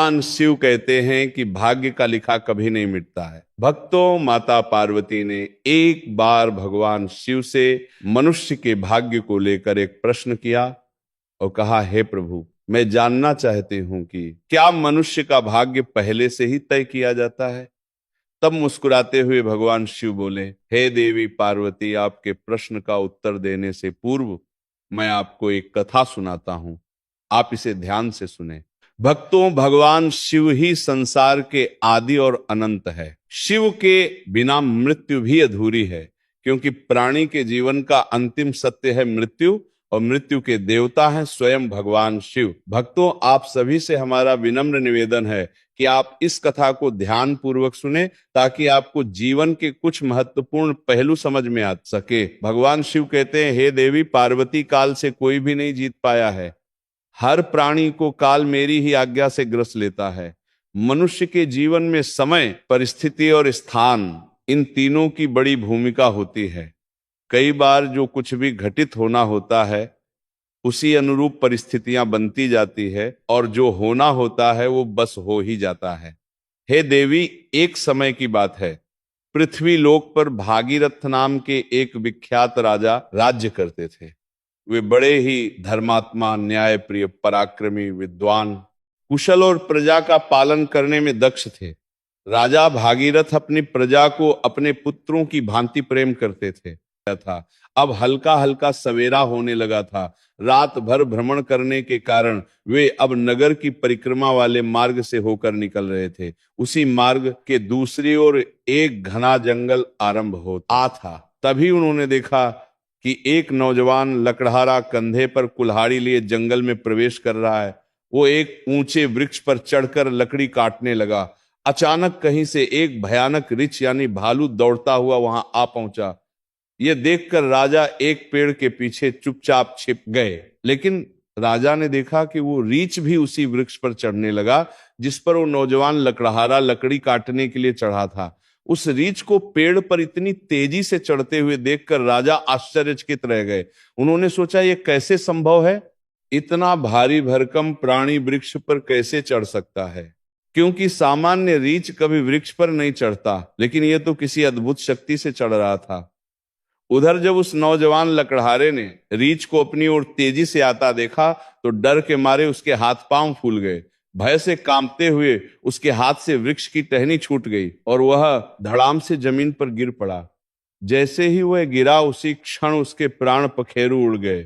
भगवान शिव कहते हैं कि भाग्य का लिखा कभी नहीं मिटता है। भक्तों, माता पार्वती ने एक बार भगवान शिव से मनुष्य के भाग्य को लेकर एक प्रश्न किया और कहा, हे प्रभु, मैं जानना चाहती हूं कि क्या मनुष्य का भाग्य पहले से ही तय किया जाता है? तब मुस्कुराते हुए भगवान शिव बोले, हे देवी पार्वती, आपके प्रश्न का उत्तर देने से पूर्व मैं आपको एक कथा सुनाता हूं, आप इसे ध्यान से सुने। भक्तों, भगवान शिव ही संसार के आदि और अनंत है। शिव के बिना मृत्यु भी अधूरी है, क्योंकि प्राणी के जीवन का अंतिम सत्य है मृत्यु, और मृत्यु के देवता हैं स्वयं भगवान शिव। भक्तों, आप सभी से हमारा विनम्र निवेदन है कि आप इस कथा को ध्यान पूर्वक सुने, ताकि आपको जीवन के कुछ महत्वपूर्ण पहलू समझ में आ सके। भगवान शिव कहते हैं, हे देवी पार्वती, काल से कोई भी नहीं जीत पाया है। हर प्राणी को काल मेरी ही आज्ञा से ग्रस लेता है। मनुष्य के जीवन में समय, परिस्थिति और स्थान, इन तीनों की बड़ी भूमिका होती है। कई बार जो कुछ भी घटित होना होता है उसी अनुरूप परिस्थितियां बनती जाती है, और जो होना होता है वो बस हो ही जाता है। हे देवी, एक समय की बात है, पृथ्वी लोक पर भागीरथ नाम के एक विख्यात राजा राज्य करते थे। वे बड़े ही धर्मात्मा, न्यायप्रिय, पराक्रमी, विद्वान, कुशल और प्रजा का पालन करने में दक्ष थे। राजा भागीरथ अपनी प्रजा को अपने पुत्रों की भांति प्रेम करते थे था। अब हल्का हल्का सवेरा होने लगा था। रात भर भ्रमण करने के कारण वे अब नगर की परिक्रमा वाले मार्ग से होकर निकल रहे थे। उसी मार्ग के दूसरी ओर एक घना जंगल आरंभ होता था। तभी उन्होंने देखा कि एक नौजवान लकड़हारा कंधे पर कुल्हाड़ी लिए जंगल में प्रवेश कर रहा है। वो एक ऊंचे वृक्ष पर चढ़कर लकड़ी काटने लगा। अचानक कहीं से एक भयानक रीछ यानी भालू दौड़ता हुआ वहां आ पहुंचा। यह देखकर राजा एक पेड़ के पीछे चुपचाप छिप गए। लेकिन राजा ने देखा कि वो रीछ भी उसी वृक्ष पर चढ़ने लगा जिस पर वो नौजवान लकड़हारा लकड़ी काटने के लिए चढ़ा था। उस रीछ को पेड़ पर इतनी तेजी से चढ़ते हुए देखकर राजा आश्चर्यचकित रह गए। उन्होंने सोचा, यह कैसे संभव है? इतना भारी भरकम प्राणी वृक्ष पर कैसे चढ़ सकता है? क्योंकि सामान्य रीछ कभी वृक्ष पर नहीं चढ़ता, लेकिन यह तो किसी अद्भुत शक्ति से चढ़ रहा था। उधर जब उस नौजवान लकड़हारे ने रीछ को अपनी ओर तेजी से आता देखा तो डर के मारे उसके हाथ पांव फूल गए। भय से कांपते हुए उसके हाथ से वृक्ष की टहनी छूट गई और वह धड़ाम से जमीन पर गिर पड़ा। जैसे ही वह गिरा, उसी क्षण उसके प्राण पखेरु उड़ गए।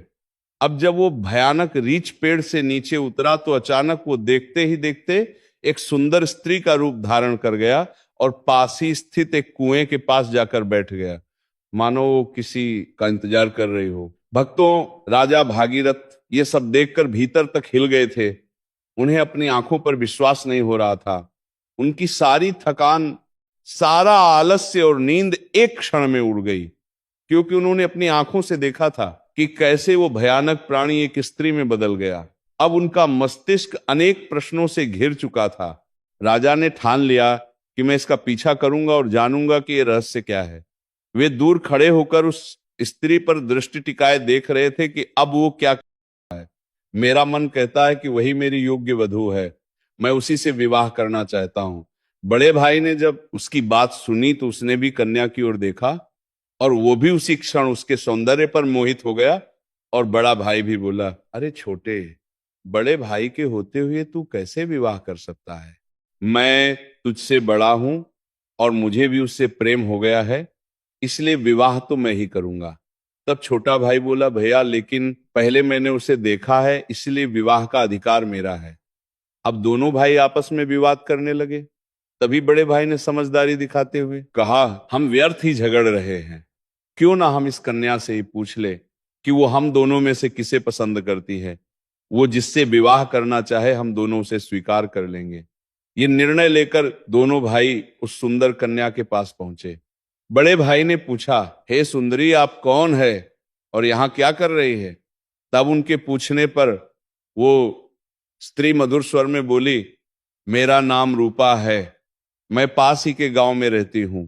अब जब वो भयानक रीछ पेड़ से नीचे उतरा तो अचानक वो देखते ही देखते एक सुंदर स्त्री का रूप धारण कर गया और पास ही स्थित एक कुएं के पास जाकर बैठ गया, मानो वो किसी का इंतजार कर रही हो। भक्तों, राजा भागीरथ ये सब देखकर भीतर तक हिल गए थे। उन्हें अपनी आंखों पर विश्वास नहीं हो रहा था। उनकी सारी थकान, सारा आलस्य और नींद एक क्षण में उड़ गई, क्योंकि उन्होंने अपनी आंखों से देखा था कि कैसे वो भयानक प्राणी एक स्त्री में बदल गया। अब उनका मस्तिष्क अनेक प्रश्नों से घिर चुका था। राजा ने ठान लिया कि मैं इसका पीछा करूंगा और जानूंगा कि यह रहस्य क्या है। वे दूर खड़े होकर उस स्त्री पर दृष्टि टिकाए देख रहे थे कि अब वो क्या है। मेरा मन कहता है कि वही मेरी योग्य वधू है, मैं उसी से विवाह करना चाहता हूं। बड़े भाई ने जब उसकी बात सुनी तो उसने भी कन्या की ओर देखा और वो भी उसी क्षण उसके सौंदर्य पर मोहित हो गया। और बड़ा भाई भी बोला, अरे छोटे, बड़े भाई के होते हुए तू कैसे विवाह कर सकता है? मैं तुझसे बड़ा हूं और मुझे भी उससे प्रेम हो गया है, इसलिए विवाह तो मैं ही करूंगा। तब छोटा भाई बोला, भैया लेकिन पहले मैंने उसे देखा है, इसलिए विवाह का अधिकार मेरा है। अब दोनों भाई आपस में विवाद करने लगे। तभी बड़े भाई ने समझदारी दिखाते हुए कहा, हम व्यर्थ ही झगड़ रहे हैं, क्यों ना हम इस कन्या से ही पूछ ले कि वो हम दोनों में से किसे पसंद करती है। वो जिससे विवाह करना चाहे हम दोनों उसे स्वीकार कर लेंगे। ये निर्णय लेकर दोनों भाई उस सुंदर कन्या के पास पहुंचे। बड़े भाई ने पूछा, हे सुंदरी, आप कौन है और यहां क्या कर रही है? तब उनके पूछने पर वो स्त्री मधुर स्वर में बोली, मेरा नाम रूपा है, मैं पास ही के गांव में रहती हूं।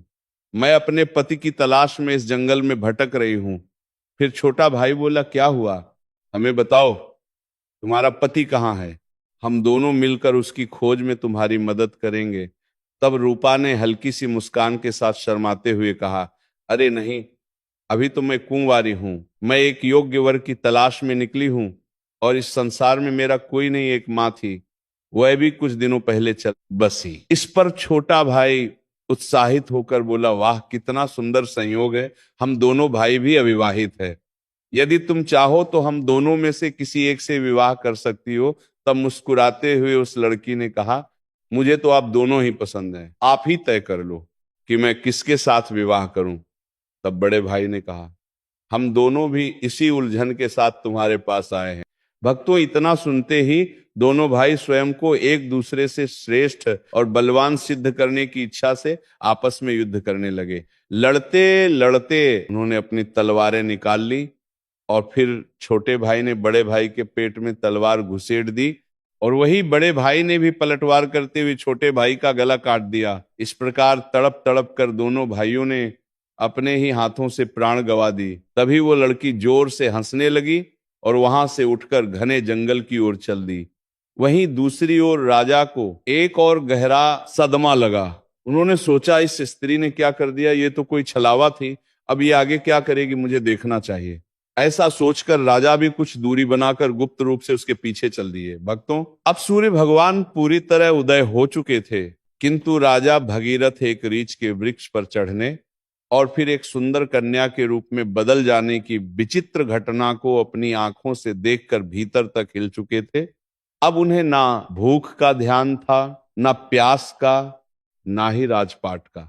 मैं अपने पति की तलाश में इस जंगल में भटक रही हूं। फिर छोटा भाई बोला, क्या हुआ, हमें बताओ, तुम्हारा पति कहाँ है? हम दोनों मिलकर उसकी खोज में तुम्हारी मदद करेंगे। तब रूपा ने हल्की सी मुस्कान के साथ शर्माते हुए कहा, अरे नहीं, अभी तो मैं कुंवारी हूं। मैं एक योग्य वर की तलाश में निकली हूं और इस संसार में मेरा कोई नहीं, एक माँ थी, वह भी कुछ दिनों पहले चल बसी। इस पर छोटा भाई उत्साहित होकर बोला, वाह कितना सुंदर संयोग है, हम दोनों भाई भी अविवाहित है। यदि तुम चाहो तो हम दोनों में से किसी एक से विवाह कर सकती हो। तब मुस्कुराते हुए उस लड़की ने कहा, मुझे तो आप दोनों ही पसंद हैं, आप ही तय कर लो कि मैं किसके साथ विवाह करूं। तब बड़े भाई ने कहा, हम दोनों भी इसी उलझन के साथ तुम्हारे पास आए हैं। भक्तों, इतना सुनते ही दोनों भाई स्वयं को एक दूसरे से श्रेष्ठ और बलवान सिद्ध करने की इच्छा से आपस में युद्ध करने लगे। लड़ते लड़ते उन्होंने अपनी तलवारें निकाल ली और फिर छोटे भाई ने बड़े भाई के पेट में तलवार घुसेड़ दी और वही बड़े भाई ने भी पलटवार करते हुए छोटे भाई का गला काट दिया। इस प्रकार तड़प तड़प कर दोनों भाइयों ने अपने ही हाथों से प्राण गंवा दी। तभी वो लड़की जोर से हंसने लगी और वहां से उठकर घने जंगल की ओर चल दी। वहीं दूसरी ओर राजा को एक और गहरा सदमा लगा। उन्होंने सोचा, इस स्त्री ने क्या कर दिया, ये तो कोई छलावा थी, अब ये आगे क्या करेगी, मुझे देखना चाहिए। ऐसा सोचकर राजा भी कुछ दूरी बनाकर गुप्त रूप से उसके पीछे चल दिए। भक्तों, अब सूर्य भगवान पूरी तरह उदय हो चुके थे, किंतु राजा भगीरथ एक रीछ के वृक्ष पर चढ़ने और फिर एक सुंदर कन्या के रूप में बदल जाने की विचित्र घटना को अपनी आंखों से देखकर भीतर तक हिल चुके थे। अब उन्हें ना भूख का ध्यान था, ना प्यास का, ना ही राजपाट का।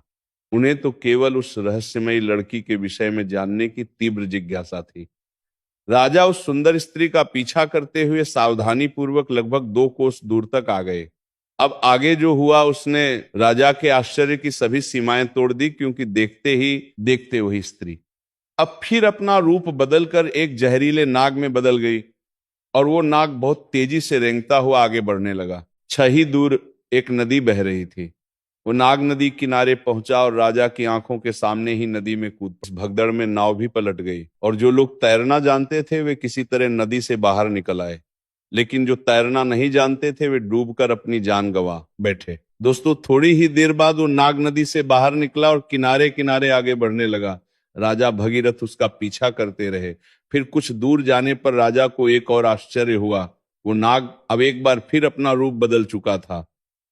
उन्हें तो केवल उस रहस्यमयी लड़की के विषय में जानने की तीव्र जिज्ञासा थी। राजा उस सुंदर स्त्री का पीछा करते हुए सावधानी पूर्वक लगभग 2 कोस दूर तक आ गए। अब आगे जो हुआ उसने राजा के आश्चर्य की सभी सीमाएं तोड़ दी, क्योंकि देखते ही देखते वही स्त्री अब फिर अपना रूप बदलकर एक जहरीले नाग में बदल गई और वो नाग बहुत तेजी से रेंगता हुआ आगे बढ़ने लगा। 6 ही दूर एक नदी बह रही थी। वो नाग नदी किनारे पहुंचा और राजा की आंखों के सामने ही नदी में कूद पड़ा। भगदड़ में नाव भी पलट गई और जो लोग तैरना जानते थे वे किसी तरह नदी से बाहर निकल आए, लेकिन जो तैरना नहीं जानते थे वे डूबकर अपनी जान गंवा बैठे। दोस्तों, थोड़ी ही देर बाद वो नाग नदी से बाहर निकला और किनारे किनारे आगे बढ़ने लगा। राजा भगीरथ उसका पीछा करते रहे। फिर कुछ दूर जाने पर राजा को एक और आश्चर्य हुआ। वो नाग अब एक बार फिर अपना रूप बदल चुका था।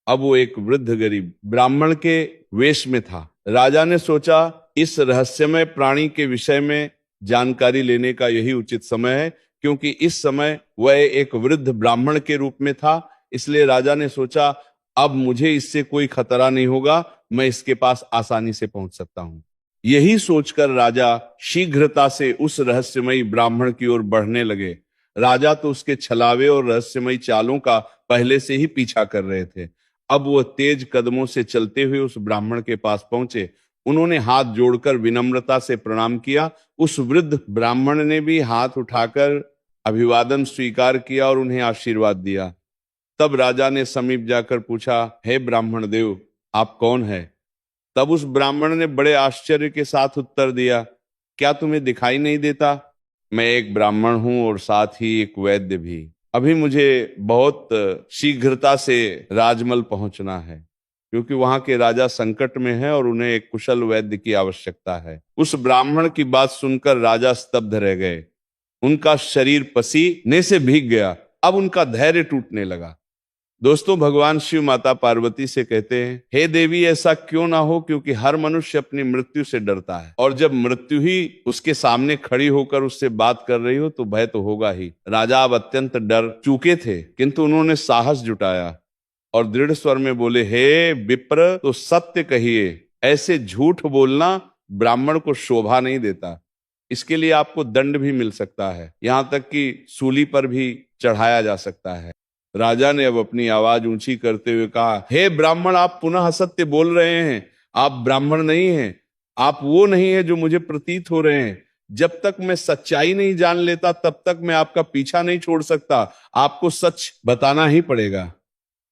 अब वो एक वृद्ध गरीब ब्राह्मण के वेश में था। राजा ने सोचा, इस रहस्यमय प्राणी के विषय में जानकारी लेने का यही उचित समय है, क्योंकि इस समय वह एक वृद्ध ब्राह्मण के रूप में था। इसलिए राजा ने सोचा, अब मुझे इससे कोई खतरा नहीं होगा, मैं इसके पास आसानी से पहुंच सकता हूं। यही सोचकर राजा शीघ्रता से उस रहस्यमयी ब्राह्मण की ओर बढ़ने लगे। राजा तो उसके छलावे और रहस्यमयी चालों का पहले से ही पीछा कर रहे थे। अब वह तेज कदमों से चलते हुए उस ब्राह्मण के पास पहुंचे। उन्होंने हाथ जोड़कर विनम्रता से प्रणाम किया। उस वृद्ध ब्राह्मण ने भी हाथ उठाकर अभिवादन स्वीकार किया और उन्हें आशीर्वाद दिया। तब राजा ने समीप जाकर पूछा, हे ब्राह्मण देव, आप कौन है? तब उस ब्राह्मण ने बड़े आश्चर्य के साथ उत्तर दिया, क्या तुम्हें दिखाई नहीं देता? मैं एक ब्राह्मण हूं और साथ ही एक वैद्य भी। अभी मुझे बहुत शीघ्रता से राजमल पहुंचना है, क्योंकि वहां के राजा संकट में हैं और उन्हें एक कुशल वैद्य की आवश्यकता है। उस ब्राह्मण की बात सुनकर राजा स्तब्ध रह गए। उनका शरीर पसीने से भीग गया। अब उनका धैर्य टूटने लगा। दोस्तों, भगवान शिव माता पार्वती से कहते हैं, हे देवी, ऐसा क्यों ना हो, क्योंकि हर मनुष्य अपनी मृत्यु से डरता है और जब मृत्यु ही उसके सामने खड़ी होकर उससे बात कर रही हो तो भय तो होगा ही। राजा अब अत्यंत डर चुके थे, किंतु उन्होंने साहस जुटाया और दृढ़ स्वर में बोले, हे विप्र, तो सत्य कहिए, ऐसे झूठ बोलना ब्राह्मण को शोभा नहीं देता। इसके लिए आपको दंड भी मिल सकता है, यहां तक कि सूली पर भी चढ़ाया जा सकता है। राजा ने अब अपनी आवाज ऊंची करते हुए कहा, हे ब्राह्मण, आप पुनः असत्य बोल रहे हैं। आप ब्राह्मण नहीं हैं, आप वो नहीं है जो मुझे प्रतीत हो रहे हैं। जब तक मैं सच्चाई नहीं जान लेता तब तक मैं आपका पीछा नहीं छोड़ सकता। आपको सच बताना ही पड़ेगा।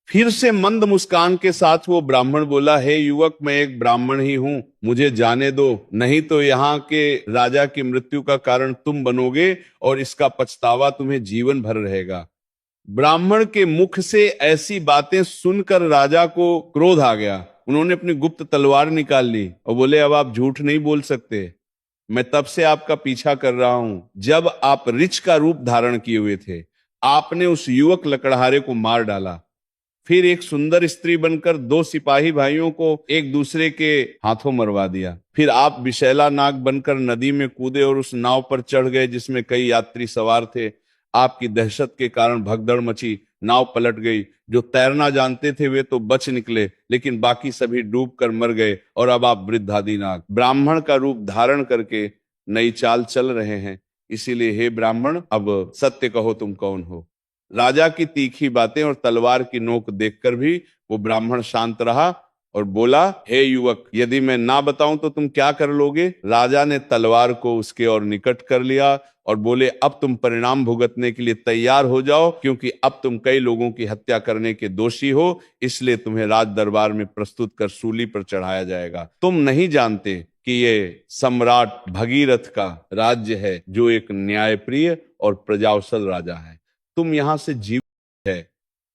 फिर से मंद मुस्कान के साथ वो ब्राह्मण बोला, हे युवक, मैं एक ब्राह्मण ही हूं, मुझे जाने दो, नहीं तो यहाँ के राजा की मृत्यु का कारण तुम बनोगे और इसका पछतावा तुम्हें जीवन भर रहेगा। ब्राह्मण के मुख से ऐसी बातें सुनकर राजा को क्रोध आ गया। उन्होंने अपनी गुप्त तलवार निकाल ली और बोले, अब आप झूठ नहीं बोल सकते। मैं तब से आपका पीछा कर रहा हूं। जब आप ऋछ का रूप धारण किए हुए थे, आपने उस युवक लकड़हारे को मार डाला। फिर एक सुंदर स्त्री बनकर दो सिपाही भाइयों को एक दूसरे के हाथों मरवा दिया। फिर आप विषैला नाग बनकर नदी में कूदे और उस नाव पर चढ़ गए जिसमें कई यात्री सवार थे। आपकी दहशत के कारण भगदड़ मची, नाव पलट गई। जो तैरना जानते थे वे तो बच निकले, लेकिन बाकी सभी डूब कर मर गए। और अब आप वृद्धादिनाग ब्राह्मण का रूप धारण करके नई चाल चल रहे हैं। इसीलिए हे ब्राह्मण, अब सत्य कहो, तुम कौन हो। राजा की तीखी बातें और तलवार की नोक देखकर भी वो ब्राह्मण शांत रहा और बोला, हे युवक, यदि मैं ना बताऊं तो तुम क्या कर लोगे। राजा ने तलवार को उसके और निकट कर लिया और बोले, अब तुम परिणाम भुगतने के लिए तैयार हो जाओ, क्योंकि अब तुम कई लोगों की हत्या करने के दोषी हो। इसलिए तुम्हें राज दरबार में प्रस्तुत कर सूली पर चढ़ाया जाएगा। तुम नहीं जानते कि ये सम्राट भगीरथ का राज्य है, जो एक न्यायप्रिय और प्रजावत्सल राजा है। तुम यहां से जीवित है,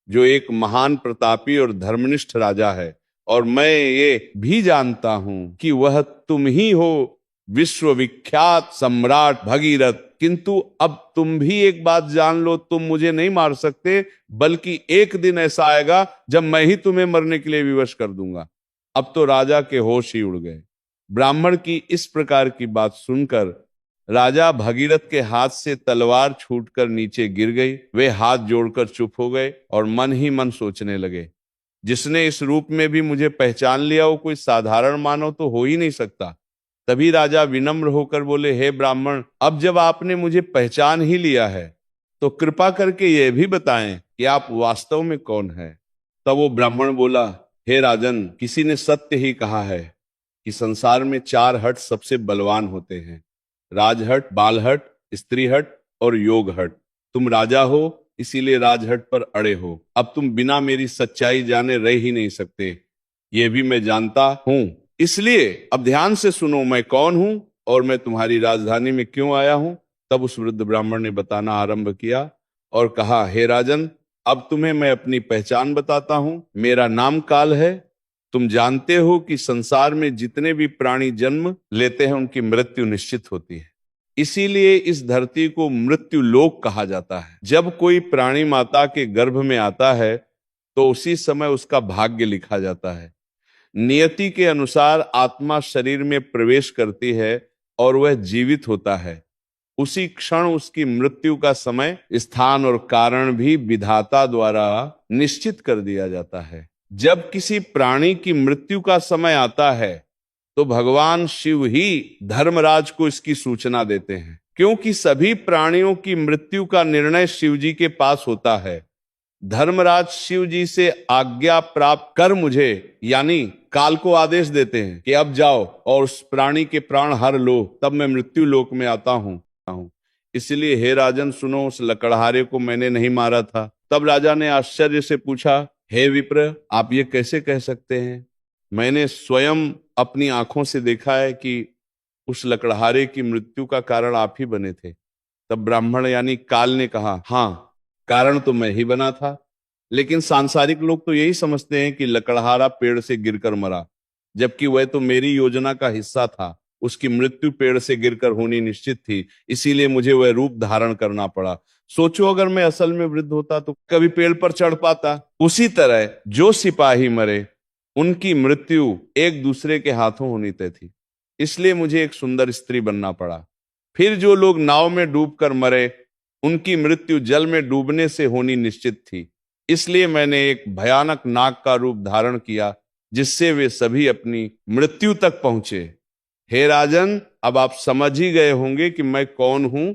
जो एक महान प्रतापी और धर्मनिष्ठ राजा है। और मैं ये भी जानता हूं कि वह तुम ही हो, विश्वविख्यात सम्राट भगीरथ। किंतु अब तुम भी एक बात जान लो, तुम मुझे नहीं मार सकते, बल्कि एक दिन ऐसा आएगा जब मैं ही तुम्हें मरने के लिए विवश कर दूंगा। अब तो राजा के होश ही उड़ गए। ब्राह्मण की इस प्रकार की बात सुनकर राजा भगीरथ के हाथ से तलवार छूटकर नीचे गिर गई। वे हाथ जोड़कर चुप हो गए और मन ही मन सोचने लगे, जिसने इस रूप में भी मुझे पहचान लिया वो कोई साधारण मानव तो हो ही नहीं सकता। तभी राजा विनम्र होकर बोले, हे ब्राह्मण, अब जब आपने मुझे पहचान ही लिया है तो कृपा करके यह भी बताएं कि आप वास्तव में कौन हैं। तब वो ब्राह्मण बोला, हे राजन, किसी ने सत्य ही कहा है कि संसार में चार हट सबसे बलवान होते हैं, राजहट, बालहट, स्त्री हट और योग हट। तुम राजा हो, इसीलिए राजहट पर अड़े हो। अब तुम बिना मेरी सच्चाई जाने रह ही नहीं सकते, ये भी मैं जानता हूं। इसलिए अब ध्यान से सुनो, मैं कौन हूं और मैं तुम्हारी राजधानी में क्यों आया हूं। तब उस वृद्ध ब्राह्मण ने बताना आरंभ किया और कहा, हे राजन, अब तुम्हें मैं अपनी पहचान बताता हूं। मेरा नाम काल है। तुम जानते हो कि संसार में जितने भी प्राणी जन्म लेते हैं उनकी मृत्यु निश्चित होती है। इसीलिए इस धरती को मृत्यु लोक कहा जाता है। जब कोई प्राणी माता के गर्भ में आता है तो उसी समय उसका भाग्य लिखा जाता है। नियति के अनुसार आत्मा शरीर में प्रवेश करती है और वह जीवित होता है। उसी क्षण उसकी मृत्यु का समय, स्थान और कारण भी विधाता द्वारा निश्चित कर दिया जाता है। जब किसी प्राणी की मृत्यु का समय आता है तो भगवान शिव ही धर्मराज को इसकी सूचना देते हैं, क्योंकि सभी प्राणियों की मृत्यु का निर्णय शिव जी के पास होता है। धर्मराज शिव जी से आज्ञा प्राप्त कर मुझे यानी काल को आदेश देते हैं कि अब जाओ और उस प्राणी के प्राण हर लो, तब मैं मृत्यु लोक में आता हूं। इसलिए हे राजन सुनो, उस लकड़हारे को मैंने नहीं मारा था। तब राजा ने आश्चर्य से पूछा, हे विप्र, आप ये कैसे कह सकते हैं। मैंने स्वयं अपनी आंखों से देखा है कि उस लकड़हारे की मृत्यु का कारण आप ही बने थे। तब ब्राह्मण यानी काल ने कहा, हाँ, कारण तो मैं ही बना था, लेकिन सांसारिक लोग तो यही समझते हैं कि लकड़हारा पेड़ से गिरकर मरा, जबकि वह तो मेरी योजना का हिस्सा था। उसकी मृत्यु पेड़ से गिरकर होनी निश्चित थी, इसीलिए मुझे वह रूप धारण करना पड़ा। सोचो, अगर मैं असल में वृद्ध होता तो कभी पेड़ पर चढ़ पाता। उसी तरह जो सिपाही मरे उनकी मृत्यु एक दूसरे के हाथों होनी तय थी, इसलिए मुझे एक सुंदर स्त्री बनना पड़ा। फिर जो लोग नाव में डूबकर मरे उनकी मृत्यु जल में डूबने से होनी निश्चित थी, इसलिए मैंने एक भयानक नाग का रूप धारण किया, जिससे वे सभी अपनी मृत्यु तक पहुंचे। हे राजन, अब आप समझ ही गए होंगे कि मैं कौन हूं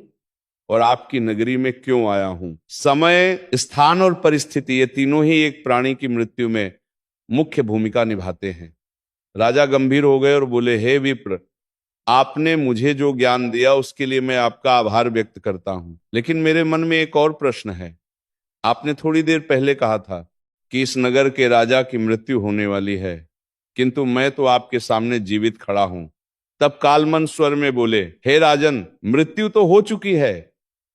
और आपकी नगरी में क्यों आया हूं। समय, स्थान और परिस्थिति, ये तीनों ही एक प्राणी की मृत्यु में मुख्य भूमिका निभाते हैं। राजा गंभीर हो गए और बोले, हे विप्र, आपने मुझे जो ज्ञान दिया उसके लिए मैं आपका आभार व्यक्त करता हूं, लेकिन मेरे मन में एक और प्रश्न है। आपने थोड़ी देर पहले कहा था कि इस नगर के राजा की मृत्यु होने वाली है, किंतु मैं तो आपके सामने जीवित खड़ा हूं। तब कालमन स्वर में बोले, हे राजन, मृत्यु तो हो चुकी है,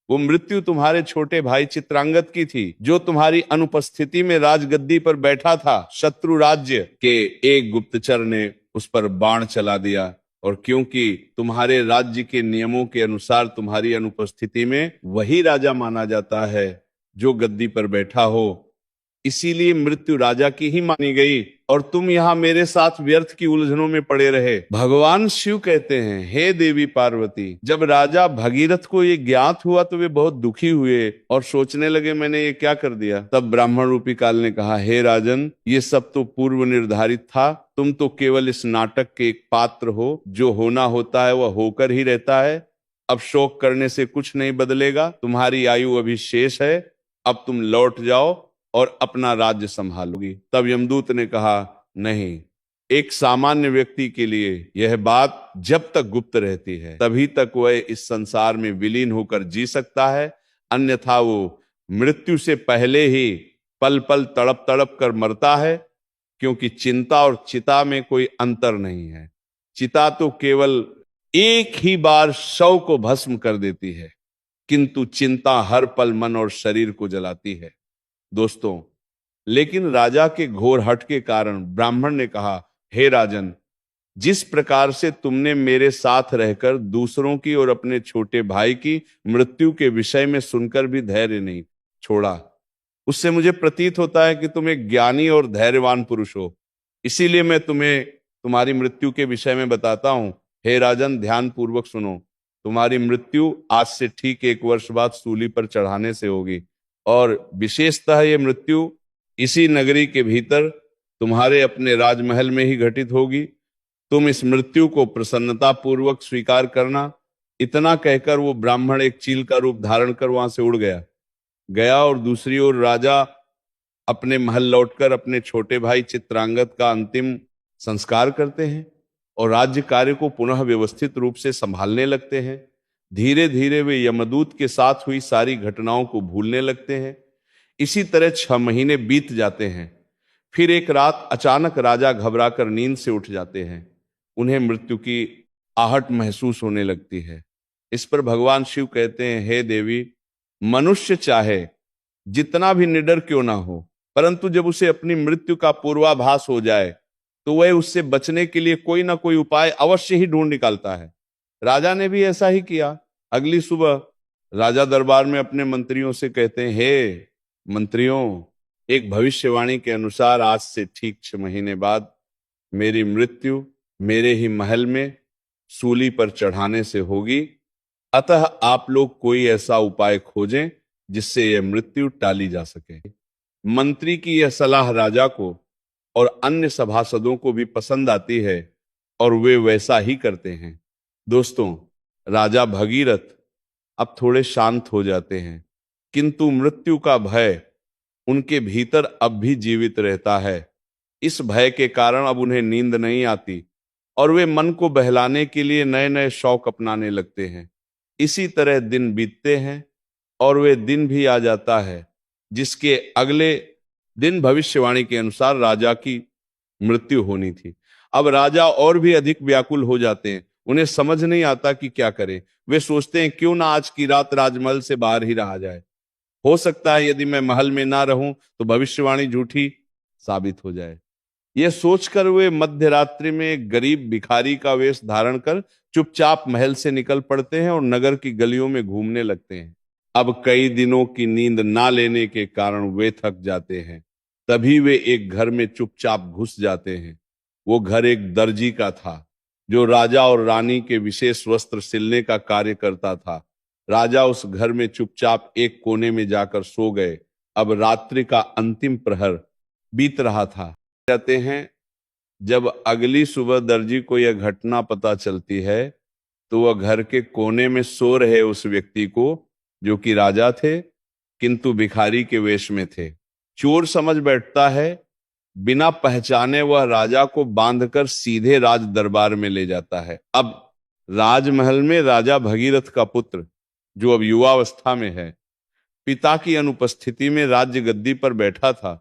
वो मृत्यु तुम्हारे छोटे भाई चित्रांगद की थी, जो तुम्हारी अनुपस्थिति में राजगद्दी पर बैठा था। शत्रु राज्य के एक गुप्तचर ने उस पर बाण चला दिया, और क्योंकि तुम्हारे राज्य के नियमों के अनुसार तुम्हारी अनुपस्थिति में वही राजा माना जाता है जो गद्दी पर बैठा हो, इसीलिए मृत्यु राजा की ही मानी गई और तुम यहाँ मेरे साथ व्यर्थ की उलझनों में पड़े रहे। भगवान शिव कहते हैं, हे देवी पार्वती, जब राजा भगीरथ को ये ज्ञात हुआ तो वे बहुत दुखी हुए और सोचने लगे मैंने ये क्या कर दिया। तब ब्राह्मण रूपी काल ने कहा, हे राजन, ये सब तो पूर्व निर्धारित था। तुम तो केवल इस नाटक के एक पात्र हो। जो होना होता है वह होकर ही रहता है। अब शोक करने से कुछ नहीं बदलेगा। तुम्हारी आयु अभी शेष है। अब तुम लौट जाओ और अपना राज्य संभालोगी। तब यमदूत ने कहा, नहीं, एक सामान्य व्यक्ति के लिए यह बात जब तक गुप्त रहती है तभी तक वह इस संसार में विलीन होकर जी सकता है, अन्यथा वो मृत्यु से पहले ही पल पल तड़प तड़प कर मरता है। क्योंकि चिंता और चिता में कोई अंतर नहीं है। चिता तो केवल एक ही बार शव को भस्म कर देती है, किंतु चिंता हर पल मन और शरीर को जलाती है। दोस्तों, लेकिन राजा के घोर हठ के कारण ब्राह्मण ने कहा, हे राजन, जिस प्रकार से तुमने मेरे साथ रहकर दूसरों की और अपने छोटे भाई की मृत्यु के विषय में सुनकर भी धैर्य नहीं छोड़ा, उससे मुझे प्रतीत होता है कि तुम एक ज्ञानी और धैर्यवान पुरुष हो। इसीलिए मैं तुम्हें तुम्हारी मृत्यु के विषय में बताता हूं। हे राजन, ध्यान पूर्वक सुनो। तुम्हारी मृत्यु आज से ठीक 1 वर्ष बाद सूली पर चढ़ाने से होगी, और विशेषतः ये मृत्यु इसी नगरी के भीतर तुम्हारे अपने राजमहल में ही घटित होगी। तुम इस मृत्यु को प्रसन्नता पूर्वक स्वीकार करना। इतना कहकर वो ब्राह्मण एक चील का रूप धारण कर वहां से उड़ गया और दूसरी ओर राजा अपने महल लौटकर अपने छोटे भाई चित्रांगद का अंतिम संस्कार करते हैं और राज्य कार्य को पुनः व्यवस्थित रूप से संभालने लगते हैं। धीरे धीरे वे यमदूत के साथ हुई सारी घटनाओं को भूलने लगते हैं। इसी तरह 6 महीने बीत जाते हैं। फिर एक रात अचानक राजा घबराकर नींद से उठ जाते हैं। उन्हें मृत्यु की आहट महसूस होने लगती है। इस पर भगवान शिव कहते हैं, हे देवी, मनुष्य चाहे जितना भी निडर क्यों ना हो, परंतु जब उसे अपनी मृत्यु का पूर्वाभास हो जाए तो वह उससे बचने के लिए कोई ना कोई उपाय अवश्य ही ढूंढ निकालता है। राजा ने भी ऐसा ही किया। अगली सुबह राजा दरबार में अपने मंत्रियों से कहते हैं, हे मंत्रियों, एक भविष्यवाणी के अनुसार आज से ठीक 6 महीने बाद मेरी मृत्यु मेरे ही महल में सूली पर चढ़ाने से होगी। अतः आप लोग कोई ऐसा उपाय खोजें जिससे यह मृत्यु टाली जा सके। मंत्री की यह सलाह राजा को और अन्य सभासदों को भी पसंद आती है और वे वैसा ही करते हैं। दोस्तों, राजा भगीरथ अब थोड़े शांत हो जाते हैं, किंतु मृत्यु का भय उनके भीतर अब भी जीवित रहता है। इस भय के कारण अब उन्हें नींद नहीं आती और वे मन को बहलाने के लिए नए नए शौक अपनाने लगते हैं। इसी तरह दिन बीतते हैं और वे दिन भी आ जाता है जिसके अगले दिन भविष्यवाणी के अनुसार राजा की मृत्यु होनी थी। अब राजा और भी अधिक व्याकुल हो जाते हैं। उन्हें समझ नहीं आता कि क्या करें। वे सोचते हैं, क्यों ना आज की रात राजमहल से बाहर ही रहा जाए। हो सकता है यदि मैं महल में ना रहूं तो भविष्यवाणी झूठी साबित हो जाए। यह सोचकर वे मध्य रात्रि में एक गरीब भिखारी का वेश धारण कर चुपचाप महल से निकल पड़ते हैं और नगर की गलियों में घूमने लगते हैं। अब कई दिनों की नींद ना लेने के कारण वे थक जाते हैं। तभी वे एक घर में चुपचाप घुस जाते हैं। वो घर एक दर्जी का था जो राजा और रानी के विशेष वस्त्र सिलने का कार्य करता था। राजा उस घर में चुपचाप एक कोने में जाकर सो गए। अब रात्रि का अंतिम प्रहर बीत रहा था। कहते हैं, जब अगली सुबह दर्जी को यह घटना पता चलती है तो वह घर के कोने में सो रहे उस व्यक्ति को, जो कि राजा थे किंतु भिखारी के वेश में थे, चोर समझ बैठता है। बिना पहचाने वह राजा को बांधकर सीधे राज दरबार में ले जाता है। अब राजमहल में राजा भगीरथ का पुत्र, जो अब युवावस्था में है, पिता की अनुपस्थिति में राज्य गद्दी पर बैठा था।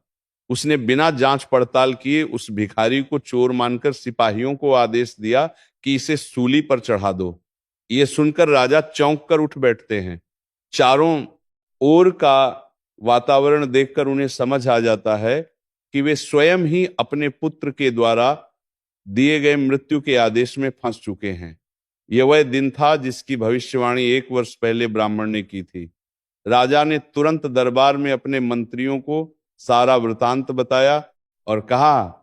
उसने बिना जांच पड़ताल किए उस भिखारी को चोर मानकर सिपाहियों को आदेश दिया कि इसे सूली पर चढ़ा दो। ये सुनकर राजा चौंक कर उठ बैठते हैं। चारों ओर का वातावरण देखकर उन्हें समझ आ जाता है कि वे स्वयं ही अपने पुत्र के द्वारा दिए गए मृत्यु के आदेश में फंस चुके हैं। यह वह दिन था जिसकी भविष्यवाणी 1 वर्ष पहले ब्राह्मण ने की थी। राजा ने तुरंत दरबार में अपने मंत्रियों को सारा वृतांत बताया और कहा,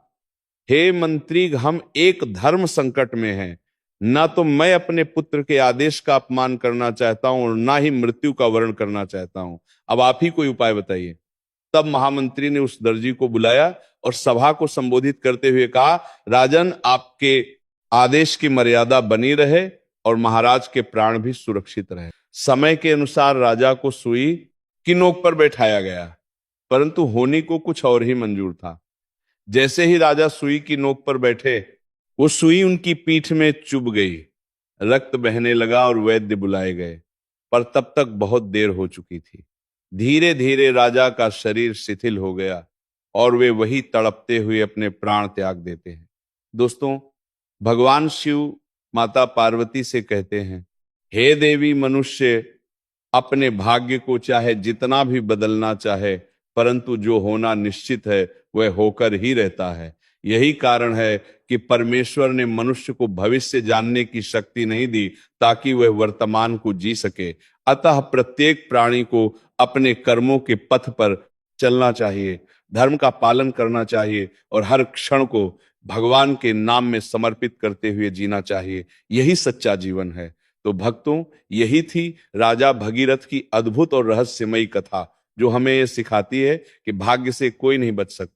हे मंत्री, हम एक धर्म संकट में हैं। ना तो मैं अपने पुत्र के आदेश का अपमान करना चाहता हूं और ना ही मृत्यु का वर्ण करना चाहता हूं। अब आप ही कोई उपाय बताइए। तब महामंत्री ने उस दर्जी को बुलाया और सभा को संबोधित करते हुए कहा, राजन, आपके आदेश की मर्यादा बनी रहे और महाराज के प्राण भी सुरक्षित रहे। समय के अनुसार राजा को सुई की नोक पर बैठाया गया, परंतु होने को कुछ और ही मंजूर था। जैसे ही राजा सुई की नोक पर बैठे, वो सुई उनकी पीठ में चुभ गई। रक्त बहने लगा और वैद्य बुलाए गए, पर तब तक बहुत देर हो चुकी थी। धीरे धीरे राजा का शरीर शिथिल हो गया और वे वही तड़पते हुए अपने प्राण त्याग देते हैं। दोस्तों, भगवान शिव माता पार्वती से कहते हैं, हे देवी, मनुष्य अपने भाग्य को चाहे जितना भी बदलना चाहे, परंतु जो होना निश्चित है वह होकर ही रहता है। यही कारण है कि परमेश्वर ने मनुष्य को भविष्य जानने की शक्ति नहीं दी ताकि वह वर्तमान को जी सके। अतः प्रत्येक प्राणी को अपने कर्मों के पथ पर चलना चाहिए, धर्म का पालन करना चाहिए और हर क्षण को भगवान के नाम में समर्पित करते हुए जीना चाहिए। यही सच्चा जीवन है। तो भक्तों, यही थी राजा भगीरथ की अद्भुत और रहस्यमयी कथा, जो हमें ये सिखाती है कि भाग्य से कोई नहीं बच सकता।